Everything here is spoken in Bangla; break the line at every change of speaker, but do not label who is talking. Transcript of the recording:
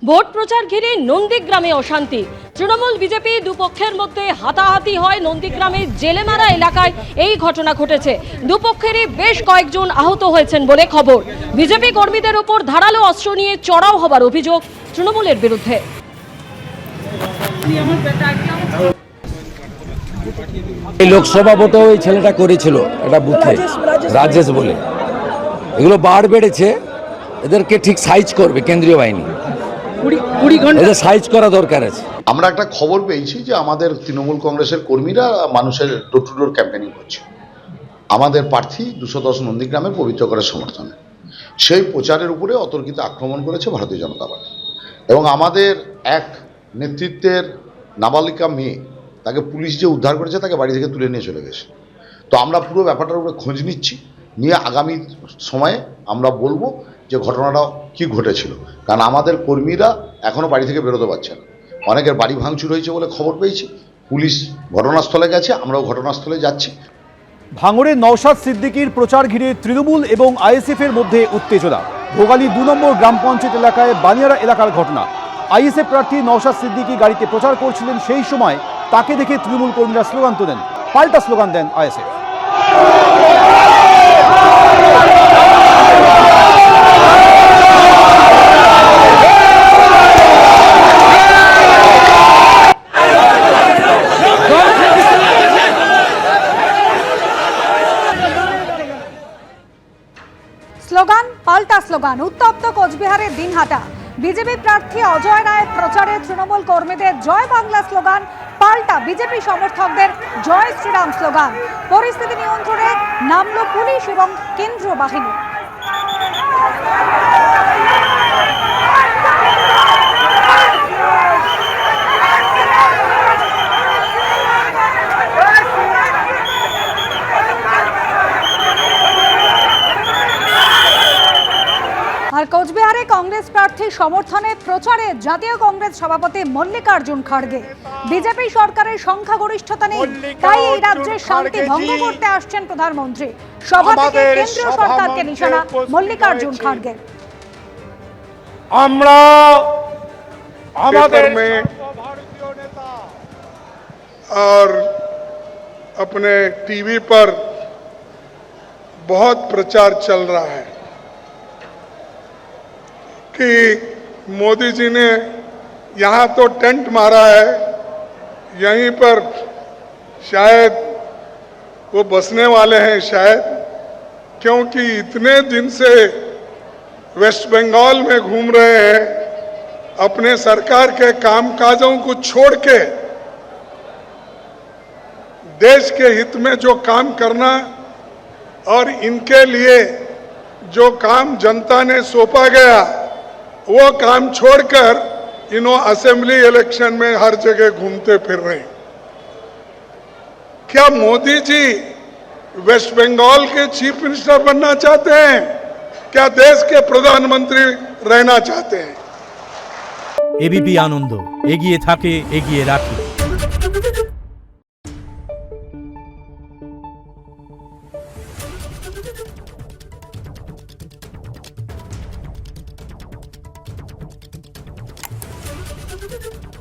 ভোট প্রচার ঘিরে নন্দীগ্রামে অশান্তি। তৃণমূল বিজেপি দুপক্ষের মধ্যে হাতাহাতি হয় নন্দীগ্রামের জেলেমারা এলাকায়। এই ঘটনা ঘটেছে। দুপক্ষেরই বেশ কয়েকজন আহত হয়েছেন বলে খবর। বিজেপি কর্মীদের উপর ধারালো অস্ত্র নিয়ে চড়াও হবার অভিযোগ তৃণমূলের বিরুদ্ধে।
এই লোকসভা ভোটেও এই ছেলেটা করেছিল, এটা বুথে রাজেশ বলে। এগুলো বার বেড়েছে, এদেরকে ঠিক সাইজ করবে কেন্দ্রীয় বাহিনী, এদের সাইজ করা দরকার আছে।
আমরা একটা খবর পেয়েছি যে আমাদের তৃণমূল কংগ্রেসের কর্মীরা মানুষের ডোর টু ডোর ক্যাম্পেনিং করছে আমাদের প্রার্থী 210 নন্দীগ্রামের পবিত্র করার সমর্থনে। সেই প্রচারের উপরে অতর্কিত আক্রমণ করেছে ভারতীয় জনতা পার্টি এবং আমাদের এক নেতৃত্বের নাবালিকা মেয়ে, তাকে পুলিশ যে উদ্ধার করেছে তাকে বাড়ি থেকে তুলে নিয়ে চলে গেছে। তো আমরা পুরো ব্যাপারটার উপরে খোঁজ নিচ্ছি, নিয়ে আগামী সময়ে আমরা বলবো যে ঘটনাটা কি ঘটেছিল, কারণ আমাদের কর্মীরা এখনও বাড়ি থেকে বেরোতে পারছে না। অনেকের বাড়ি ভাঙচুর হয়েছে বলে খবর পেয়েছি, পুলিশ ঘটনাস্থলে গেছে, আমরাও ঘটনাস্থলে যাচ্ছি।
ভাঙড়ের নওশাদ সিদ্দিকীর প্রচার ঘিরে তৃণমূল এবং আইএসএফ এর মধ্যে উত্তেজনা। ভোগালী 2 নম্বর গ্রাম পঞ্চায়েত এলাকায় বানিয়ারা এলাকার ঘটনা। আইএসএফ প্রার্থী নওশাদ সিদ্দিকী গাড়িতে প্রচার করছিলেন, সেই সময় তাকে দেখে তৃণমূল কর্মীরা স্লোগান তোলেন। পাল্টা স্লোগান দেন আইএসএফ।
স্লোগান পাল্টা স্লোগান। উত্তপ্ত কোচবিহারের দিনহাটা। বিজেপি প্রার্থী অজয় রায়ের প্রচারে তৃণমূল কর্মীদের জয় বাংলা স্লোগান, পাল্টা বিজেপি সমর্থকদের জয় শ্রীরাম স্লোগান। পরিস্থিতি নিয়ন্ত্রণে নামল পুলিশ এবং কেন্দ্রীয় বাহিনী। আর কোচবিহারে কংগ্রেস প্রার্থী সমর্থনে প্রচারে জাতীয় কংগ্রেস সভাপতি মল্লিকার্জুন খড়গে। বিজেপি সরকারের সংখ্যাগরিষ্ঠতা নেই, তাই এই রাজ্যে শান্তি ভঙ্গ করতে আসছেন প্রধানমন্ত্রী। সভা থেকে কেন্দ্রীয় সরকারকে নিশানা মল্লিকার্জুন খড়গে।
আমরা আমাদের में और अपने टीवी पर बहुत प्रचार चल रहा है कि मोदी जी ने यहाँ तो टेंट मारा है, यहीं पर शायद वो बसने वाले हैं शायद, क्योंकि इतने दिन से वेस्ट बंगाल में घूम रहे हैं, अपने सरकार के कामकाजों को छोड़ के देश के हित में जो काम करना और इनके लिए जो काम जनता ने सौंपा गया वो काम छोड़कर इन्हों असेंबली इलेक्शन में हर जगह घूमते फिर रहे हैं। क्या मोदी जी वेस्ट बंगाल के चीफ मिनिस्टर बनना चाहते हैं? क्या देश के प्रधानमंत्री रहना चाहते हैं?
एबीपी आनंद एगिए थाके एगिए राखे।
Thank you.